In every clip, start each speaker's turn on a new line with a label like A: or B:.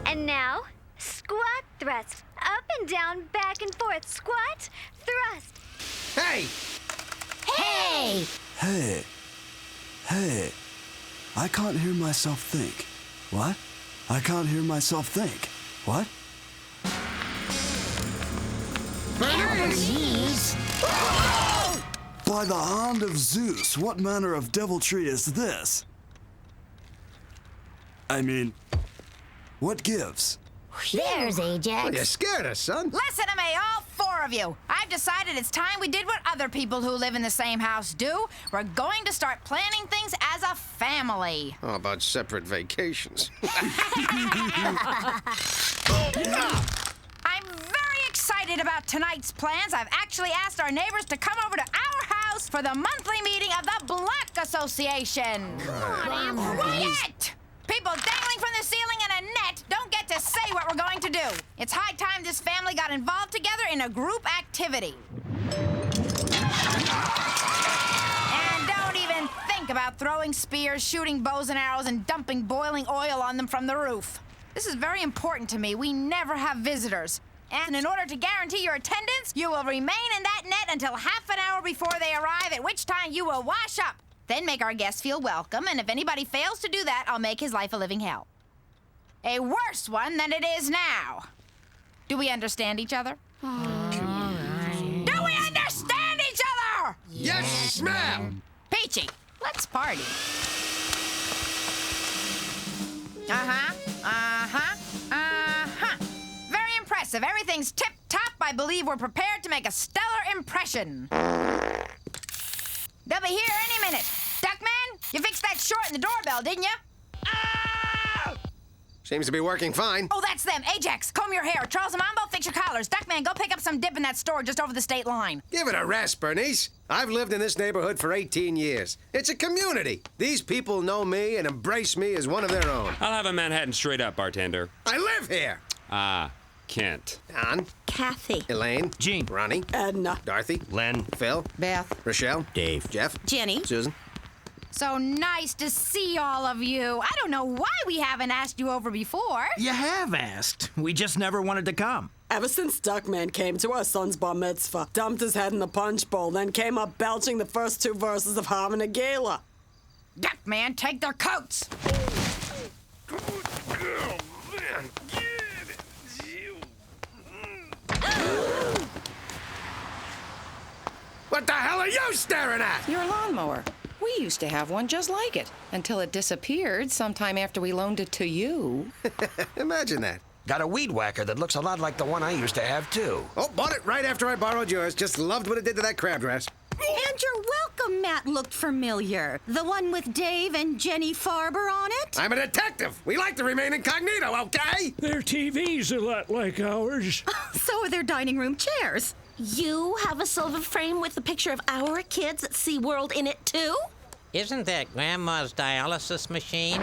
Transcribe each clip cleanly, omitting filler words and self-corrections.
A: And now, squat thrust. Up and down, back and forth. Squat, thrust.
B: Hey!
A: Hey!
C: Hey. Hey. I can't hear myself think. What? I can't hear myself think. What?
B: Bernice!
C: By the hand of Zeus, what manner of deviltry is this? I mean, what gives?
A: There's Ajax.
B: Well, you scared us, son.
D: Listen to me, all four of you. I've decided it's time we did what other people who live in the same house do. We're going to start planning things as a family.
B: How about separate vacations?
D: I'm very excited about tonight's plans. I've actually asked our neighbors to come over to our house for the monthly meeting of the Block Association. Quiet! People dangling from the ceiling in a net don't get to say what we're going to do. It's high time this family got involved together in a group activity. And don't even think about throwing spears, shooting bows and arrows, and dumping boiling oil on them from the roof. This is very important to me. We never have visitors. And in order to guarantee your attendance, you will remain in that net until half an hour before they arrive, at which time you will wash up. Then make our guests feel welcome, and if anybody fails to do that, I'll make his life a living hell. A worse one than it is now. Do we understand each other? Do we understand each other?
B: Yes, ma'am!
D: Peachy, let's party. Very impressive. Everything's tip-top. I believe we're prepared to make a stellar impression. They'll be here any minute. Duckman, you fixed that short in the doorbell, didn't you?
B: Seems to be working fine.
D: Oh, that's them. Ajax, comb your hair. Charles and Mambo, fix your collars. Duckman, go pick up some dip in that store just over the state line.
B: Give it a rest, Bernice. I've lived in this neighborhood for 18 years. It's a community. These people know me and embrace me as one of their own.
E: I'll have a Manhattan straight up, bartender.
B: I live here.
E: Kent.
B: Don,
A: Kathy.
B: Elaine,
F: Jean,
B: Ronnie,
G: Edna.
B: Dorothy,
F: Len,
B: Phil,
D: Beth.
B: Rochelle,
F: Dave,
B: Jeff,
A: Jenny.
B: Susan.
D: So nice to see all of you. I don't know why we haven't asked you over before.
F: you have asked. We just never wanted to come.
G: Ever since Duckman came to our son's bar mitzvah, dumped his head in the punch bowl, then came up belching the first two verses of Harmon and Gala.
D: Duckman, take their coats.
B: What the hell are you staring at?
H: Your lawnmower. We used to have one just like it, until it disappeared sometime after we loaned it to you.
B: Imagine that.
F: Got a weed whacker that looks a lot like the one I used to have, too.
B: Oh, bought it right after I borrowed yours. Just loved what it did to that crabgrass.
A: And your welcome mat looked familiar. The one with Dave and Jenny Farber on it?
B: I'm a detective. We like to remain incognito, okay?
I: Their TV's a lot like ours.
A: So are their dining room chairs. You have a silver frame with a picture of our kids at SeaWorld in it, too?
J: Isn't that Grandma's dialysis machine?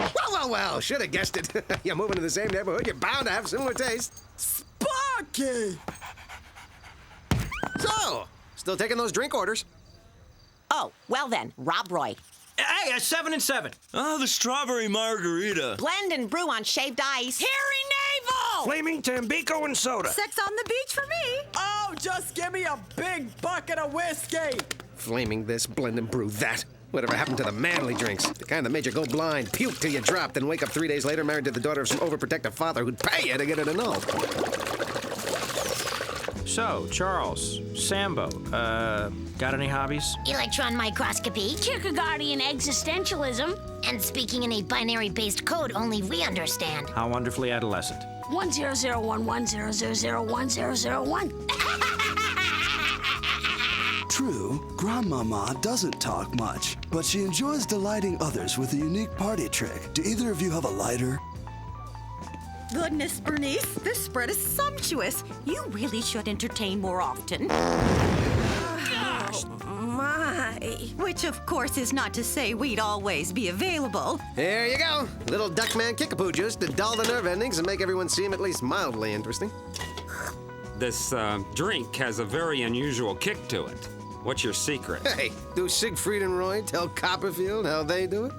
B: Well, should have guessed it. You're moving to the same neighborhood. You're bound to have similar tastes.
G: Sparky!
B: So, still taking those drink orders?
K: Oh, well then, Rob Roy.
F: Hey, a 7 and 7.
L: Oh, the strawberry margarita.
K: Blend and brew on shaved ice.
D: Harry Navel!
F: Flaming Tambico and soda.
A: Sex on the beach for me.
G: Oh, just give me a big bucket of whiskey.
B: Flaming this, blend and brew that. Whatever happened to the manly drinks? The kind that made you go blind, puke till you dropped, and wake up 3 days later married to the daughter of some overprotective father who'd pay you to get it annulled.
M: So, Charles, Sambo, got any hobbies?
N: Electron microscopy, Kierkegaardian existentialism, and speaking in a binary-based code only we understand.
M: How wonderfully adolescent.
N: 100110011001.
C: True, Grandmama doesn't talk much, but she enjoys delighting others with a unique party trick. Do either of you have a lighter?
A: Goodness, Bernice, this spread is sumptuous. You really should entertain more often.
I: Gosh!
A: My. Which, of course, is not to say we'd always be available.
B: There you go. Little Duckman kickapoo juice to dull the nerve endings and make everyone seem at least mildly interesting.
E: This drink has a very unusual kick to it. What's your secret?
B: Hey, do Siegfried and Roy tell Copperfield how they do it?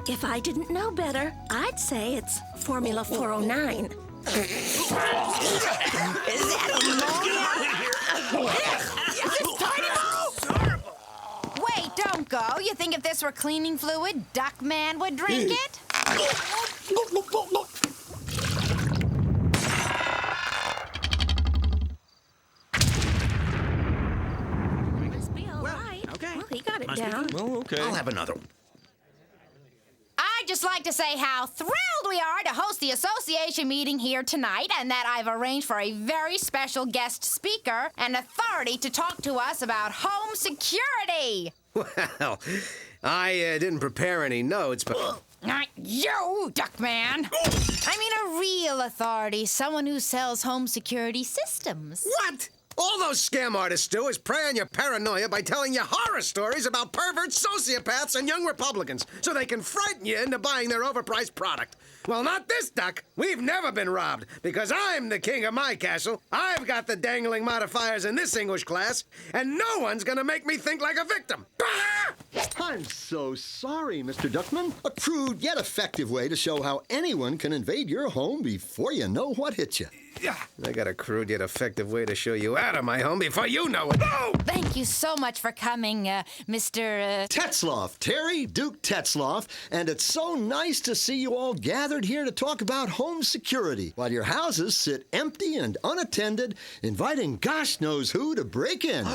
A: If I didn't know better, I'd say it's Formula 409.
N: Is that ammonia? Is this tiny ball?
D: Wait, don't go. You think if this were cleaning fluid, Duckman would drink it?
A: Must be all right.
M: Okay.
A: Well, he got it down.
L: Well, okay.
F: I'll have another one.
D: I'd just like to say how thrilled we are to host the association meeting here tonight, and that I've arranged for a very special guest speaker and authority to talk to us about home security.
B: Well, I didn't prepare any notes, but...
D: Not you, Duckman. I mean a real authority, someone who sells home security systems.
B: What? All those scam artists do is prey on your paranoia by telling you horror stories about perverts, sociopaths, and young Republicans, so they can frighten you into buying their overpriced product. Well, not this duck. We've never been robbed, because I'm the king of my castle. I've got the dangling modifiers in this English class, and no one's gonna make me think like a victim.
O: I'm so sorry, Mr. Duckman. A crude yet effective way to show how anyone can invade your home before you know what hit you.
B: I got a crude yet effective way to show you out of my home before you know it. Oh!
D: Thank you so much for coming, Mr.
O: Tetzloff, Terry Duke Tetzloff, and it's so nice to see you all gathered here to talk about home security while your houses sit empty and unattended, inviting gosh knows who to break in.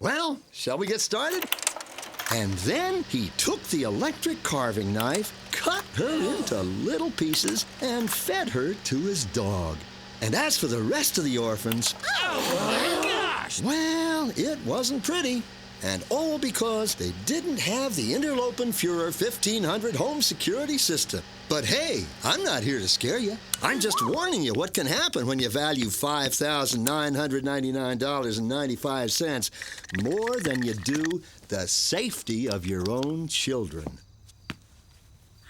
O: Well, shall we get started? And then he took the electric carving knife, cut her into little pieces, and fed her to his dog. And as for the rest of the orphans,
I: Oh, my gosh!
O: well, it wasn't pretty. And all because they didn't have the Interlopen-Fuhrer 1500 home security system. But hey, I'm not here to scare you. I'm just warning you what can happen when you value $5,999.95 more than you do the safety of your own children.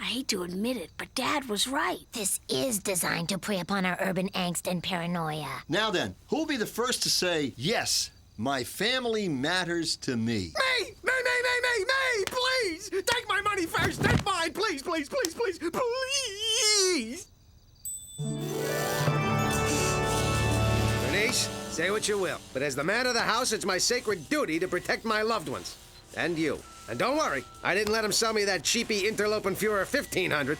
N: I hate to admit it, but Dad was right. This is designed to prey upon our urban angst and paranoia.
O: Now then, who'll be the first to say, yes, my family matters to me?
B: Me! Please! Take my money first! Take mine! Please, please, please, please, please! Bernice, say what you will, but as the man of the house, it's my sacred duty to protect my loved ones. And you. And don't worry, I didn't let him sell me that cheapy Interlopen-Fuhrer 1500.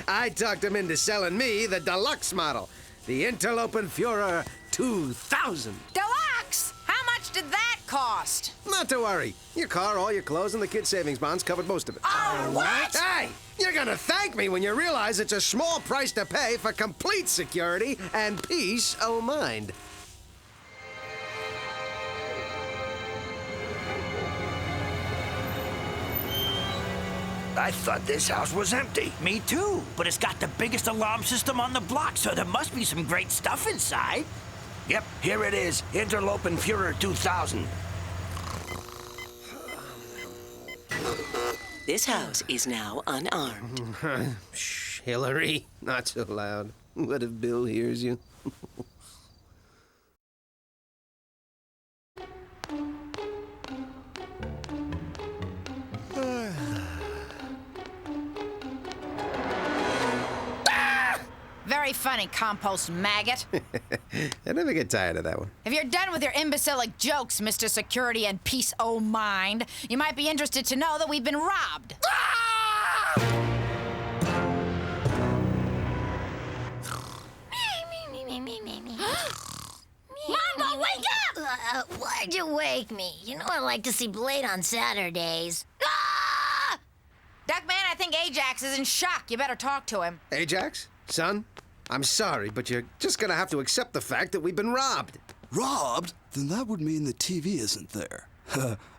B: I talked him into selling me the deluxe model, the Interlopen-Fuhrer 2000.
D: Deluxe! How much did that cost?
B: Not to worry. Your car, all your clothes, and the kids' savings bonds covered most of it.
D: Oh, what?
B: Hey! You're gonna thank me when you realize it's a small price to pay for complete security and peace of mind.
F: I thought this house was empty.
P: Me too, but it's got the biggest alarm system on the block, so there must be some great stuff inside.
F: Yep, here it is. Interlopen-Fuhrer 2000.
Q: This house is now unarmed.
B: Shh, Hillary. Not so loud. What if Bill hears you?
D: Very funny, compost maggot.
B: I never get tired of that one.
D: If you're done with your imbecilic jokes, Mr. Security and Peace O' Mind, you might be interested to know that we've been robbed.
N: wake up! Why'd you wake me? You know I like to see Blade on Saturdays. Ah!
D: Duckman, I think Ajax is in shock. You better talk to him.
B: Ajax? Son? I'm sorry, but you're just gonna have to accept the fact that we've been robbed.
C: Robbed? Then that would mean the TV isn't there.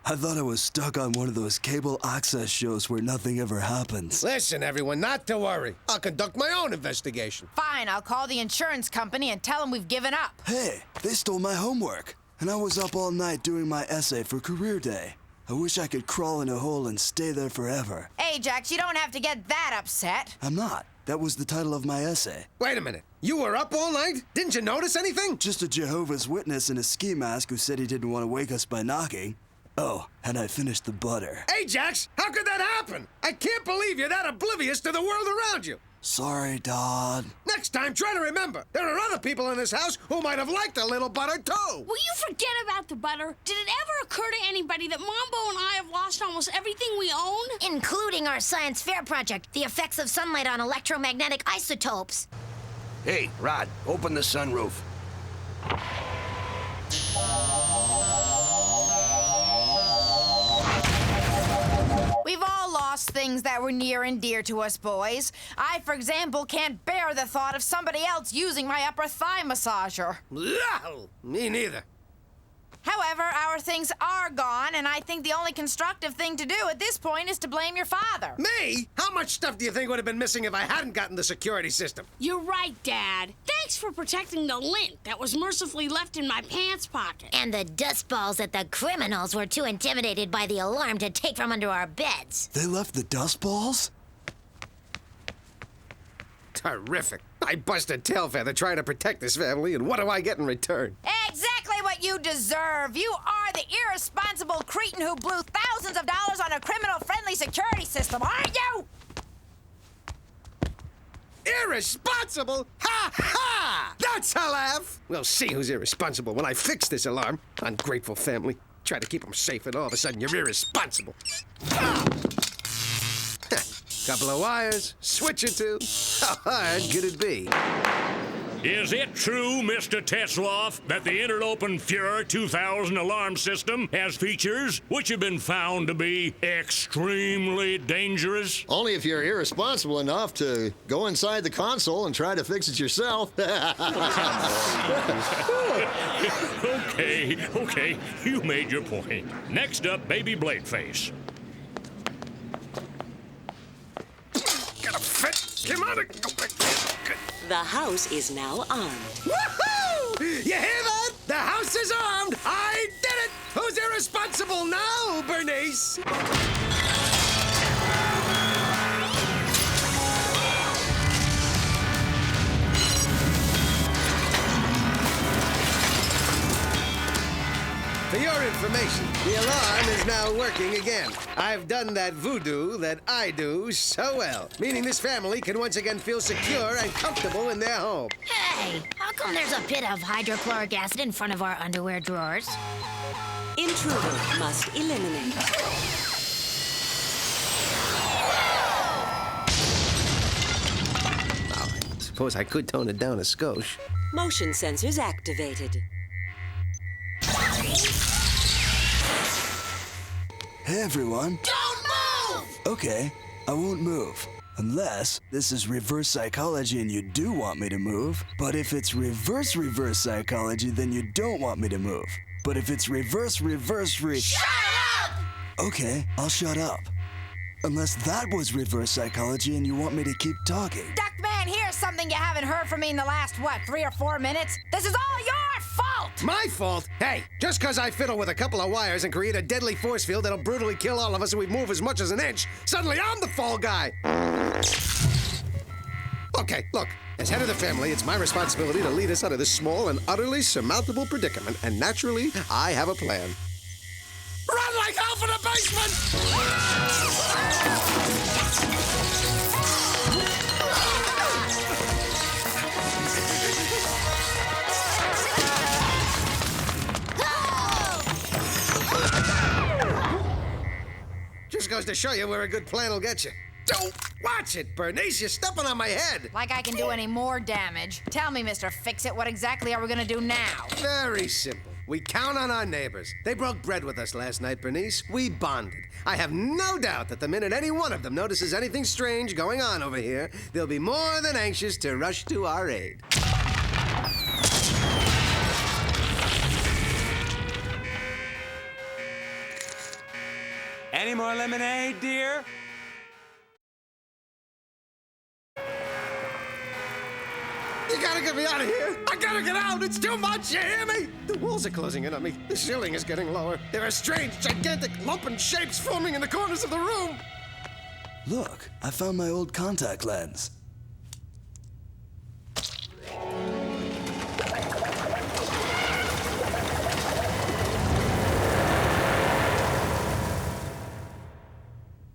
C: I thought I was stuck on one of those cable access shows where nothing ever happens.
B: Listen, everyone, not to worry. I'll conduct my own investigation.
D: Fine, I'll call the insurance company and tell them we've given up.
C: Hey, they stole my homework. And I was up all night doing my essay for career day. I wish I could crawl in a hole and stay there forever.
D: Ajax, you don't have to get that upset.
C: I'm not. That was the title of my essay.
B: Wait a minute. You were up all night? Didn't you notice anything?
C: Just a Jehovah's Witness in a ski mask who said he didn't want to wake us by knocking. Oh, and I finished the butter.
B: Ajax, how could that happen? I can't believe you're that oblivious to the world around you.
C: Sorry, Dodd.
B: Next time, try to remember. There are other people in this house who might have liked a little butter, too.
R: Will you forget about the butter? Did it ever occur to anybody that Mambo and I have lost almost everything we own?
N: Including our science fair project, the effects of sunlight on electromagnetic isotopes.
F: Hey, Rod, open the sunroof.
D: We've all lost things that were near and dear to us, boys. I, for example, can't bear the thought of somebody else using my upper thigh massager.
B: Me neither.
D: However, our things are gone, and I think the only constructive thing to do at this point is to blame your father.
B: Me? How much stuff do you think would have been missing if I hadn't gotten the security system?
R: You're right, Dad. Thanks for protecting the lint that was mercifully left in my pants pocket.
N: And the dust balls that the criminals were too intimidated by the alarm to take from under our beds.
C: They left the dust balls?
B: Terrific. I busted tail feather trying to protect this family, and what do I get in return?
D: Exactly what you deserve. You are the irresponsible cretin who blew thousands of dollars on a criminal-friendly security system, aren't you?
B: Irresponsible? Ha ha! That's a laugh! We'll see who's irresponsible when I fix this alarm. Ungrateful family. Try to keep them safe, and all of a sudden you're irresponsible. Couple of wires, switch or two. How hard could it be?
S: Is it true, Mr. Tetzloff, that the Interlopen Fuhrer 2000 alarm system has features which have been found to be extremely dangerous?
O: Only if you're irresponsible enough to go inside the console and try to fix it yourself.
S: Okay, you made your point. Next up, Baby Bladeface.
B: Gotta fit. Come on.
Q: The house is now armed.
B: Woohoo! You hear that? The house is armed. I did it. Who's irresponsible now, Bernice? For your information, the alarm is now working again. I've done that voodoo that I do so well, meaning this family can once again feel secure and comfortable in their home.
N: Hey, how come there's a bit of hydrochloric acid in front of our underwear drawers?
Q: Intruder must eliminate.
B: Oh, I suppose I could tone it down a skosh.
Q: Motion sensors activated.
C: Hey, everyone.
R: Don't move!
C: Okay, I won't move. Unless this is reverse psychology and you do want me to move. But if it's reverse psychology, then you don't want me to move. But if it's reverse.
R: Shut up!
C: Okay, I'll shut up. Unless that was reverse psychology and you want me to keep talking.
D: Duckman, here's something you haven't heard from me in the last, 3 or 4 minutes? This is all your fault!
B: My fault? Hey, just because I fiddle with a couple of wires and create a deadly force field that'll brutally kill all of us if we move as much as an inch, suddenly I'm the fall guy. Okay, look, as head of the family, it's my responsibility to lead us out of this small and utterly surmountable predicament, and naturally, I have a plan. Run like hell for the basement! Just goes to show you where a good plan will get you. Don't watch it, Bernice. You're stepping on my head.
D: Like I can do any more damage. Tell me, Mr. Fix-It, what exactly are we gonna do now?
B: Very simple. We count on our neighbors. They broke bread with us last night, Bernice. We bonded. I have no doubt that the minute any one of them notices anything strange going on over here, they'll be more than anxious to rush to our aid.
E: Any more lemonade, dear?
B: You gotta get me out of here! I gotta get out! It's too much, you hear me? The walls are closing in on me. The ceiling is getting lower. There are strange, gigantic, lumping shapes forming in the corners of the room.
C: Look, I found my old contact lens.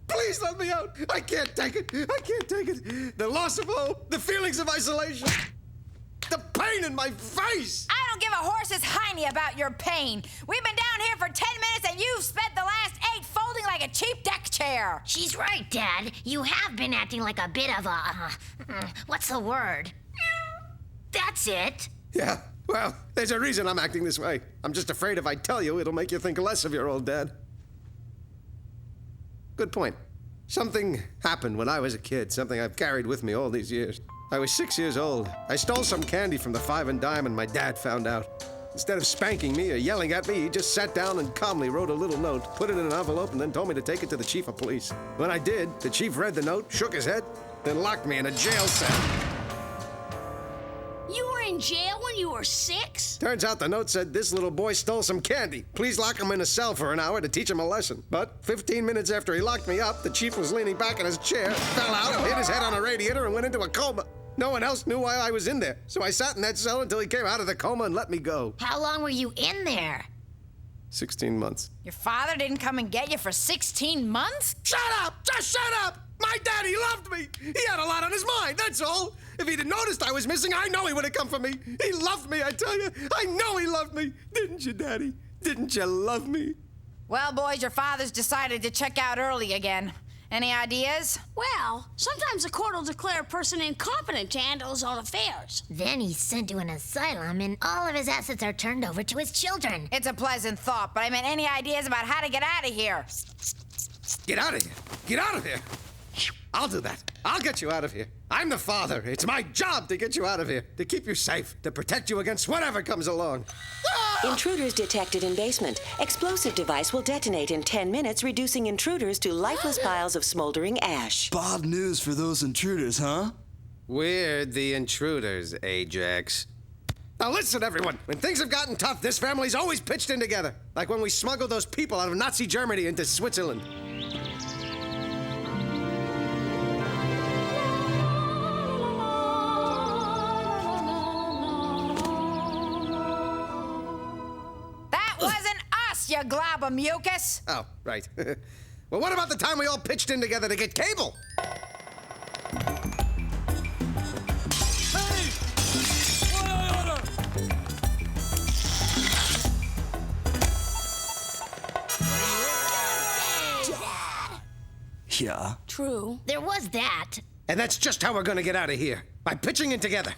B: Please let me out! I can't take it! I can't take it! The loss of hope, the feelings of isolation, the pain in my face!
D: I don't give a horse's hiney about your pain. We've been down here for 10 minutes and you've spent the last 8 folding like a cheap deck chair.
N: She's right, Dad. You have been acting like a bit of a... what's the word? That's it.
B: Yeah, well, there's a reason I'm acting this way. I'm just afraid if I tell you, it'll make you think less of your old dad. Good point. Something happened when I was a kid, something I've carried with me all these years. I was 6 years old. I stole some candy from the 5 and dime and my dad found out. Instead of spanking me or yelling at me, he just sat down and calmly wrote a little note, put it in an envelope, and then told me to take it to the chief of police. When I did, the chief read the note, shook his head, then locked me in a jail cell.
R: You were in jail when you were 6?
B: Turns out the note said this little boy stole some candy. Please lock him in a cell for an hour to teach him a lesson. But 15 minutes after he locked me up, the chief was leaning back in his chair, fell out, hit his head on a radiator, and went into a coma. No one else knew why I was in there, so I sat in that cell until he came out of the coma and let me go.
N: How long were you in there?
B: 16 months.
D: Your father didn't come and get you for 16 months?
B: Shut up! Just shut up! My daddy loved me! He had a lot on his mind, that's all! If he'd have noticed I was missing, I know he would have come for me. He loved me, I tell you. I know he loved me. Didn't you, Daddy? Didn't you love me?
D: Well, boys, your father's decided to check out early again. Any ideas?
R: Well, sometimes the court will declare a person incompetent to handle his own affairs.
N: Then he's sent to an asylum and all of his assets are turned over to his children.
D: It's a pleasant thought, but I meant any ideas about how to get out of here?
B: Get out of here! Get out of here! I'll do that. I'll get you out of here. I'm the father. It's my job to get you out of here, to keep you safe, to protect you against whatever comes along.
Q: Intruders detected in basement. Explosive device will detonate in 10 minutes, reducing intruders to lifeless piles of smoldering ash.
C: Bad news for those intruders, huh?
B: We're the intruders, Ajax. Now listen, everyone. When things have gotten tough, this family's always pitched in together. Like when we smuggled those people out of Nazi Germany into Switzerland.
D: You glob of mucus.
B: Oh, right. Well, what about the time we all pitched in together to get cable?
I: Hey! Order!
C: Yeah.
R: True.
N: There was that.
B: And that's just how we're gonna get out of here. By pitching in together.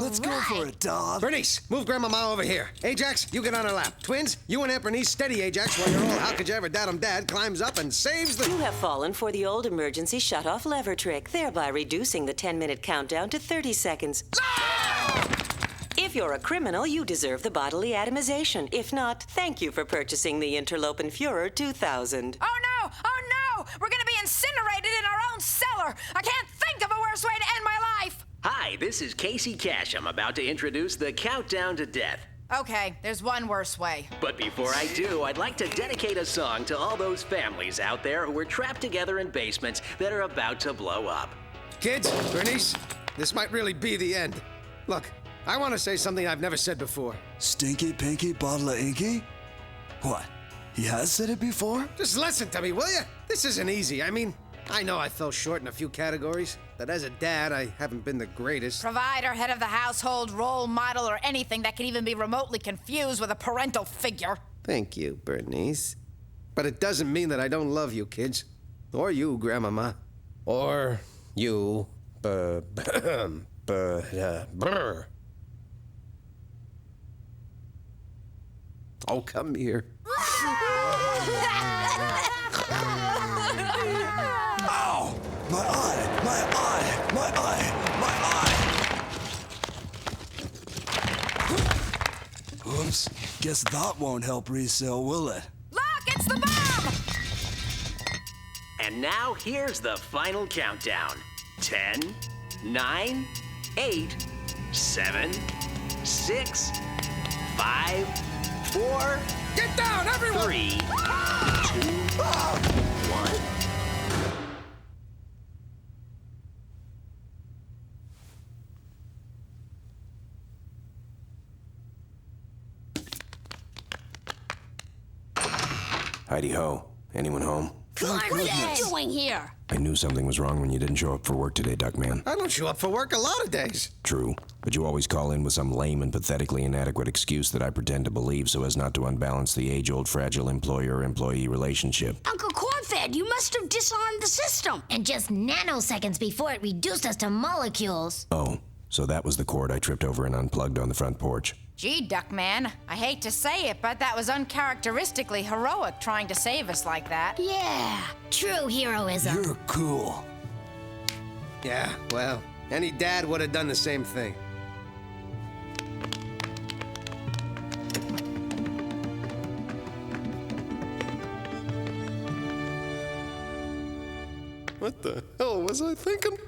C: Let's go for it, dog.
B: Bernice, move Grandmama over here. Ajax, you get on her lap. Twins, you and Aunt Bernice steady Ajax while your old how could you ever dad dad climbs up and saves the...
Q: You have fallen for the old emergency shut-off lever trick, thereby reducing the 10-minute countdown to 30 seconds. If you're a criminal, you deserve the bodily atomization. If not, thank you for purchasing the Interlopen Führer 2000.
D: Oh, no! Oh, no! We're gonna be incinerated in our own cellar! I can't think of a worse way to end my life!
T: Hi, this is Casey Cash. I'm about to introduce the Countdown to Death.
D: Okay, there's one worse way.
T: But before I do, I'd like to dedicate a song to all those families out there who were trapped together in basements that are about to blow up.
B: Kids, Bernice, this might really be the end. Look, I want to say something I've never said before.
C: Stinky Pinky Bottle of Inky? What? He has said it before?
B: Just listen to me, will you? This isn't easy. I mean, I know I fell short in a few categories, but as a dad, I haven't been the greatest.
D: Provider, head of the household, role model, or anything that can even be remotely confused with a parental figure.
B: Thank you, Bernice. But it doesn't mean that I don't love you, kids. Or you, Grandmama. Or you, brr. Oh, come here.
C: Ow! My eye! My eye! My eye! My eye! Oops. Guess that won't help resale, will it?
D: Look, it's the bomb!
T: And now here's the final countdown. 10, 9, 8, 7, 6, 5, 4,
B: get down, everyone!
T: 3, 2, 1.
F: Heidi ho. Anyone home?
R: What are you doing here?
F: I knew something was wrong when you didn't show up for work today, Duckman.
B: I don't show up for work a lot of days.
F: True, but you always call in with some lame and pathetically inadequate excuse that I pretend to believe so as not to unbalance the age-old fragile employer-employee relationship.
R: Uncle Cornfed, you must have disarmed the system.
N: And just nanoseconds before it reduced us to molecules.
F: Oh, so that was the cord I tripped over and unplugged on the front porch.
D: Gee, Duckman, I hate to say it, but that was uncharacteristically heroic trying to save us like that.
N: Yeah, true heroism.
C: You're cool.
B: Yeah, well, any dad would have done the same thing. What the hell was I thinking?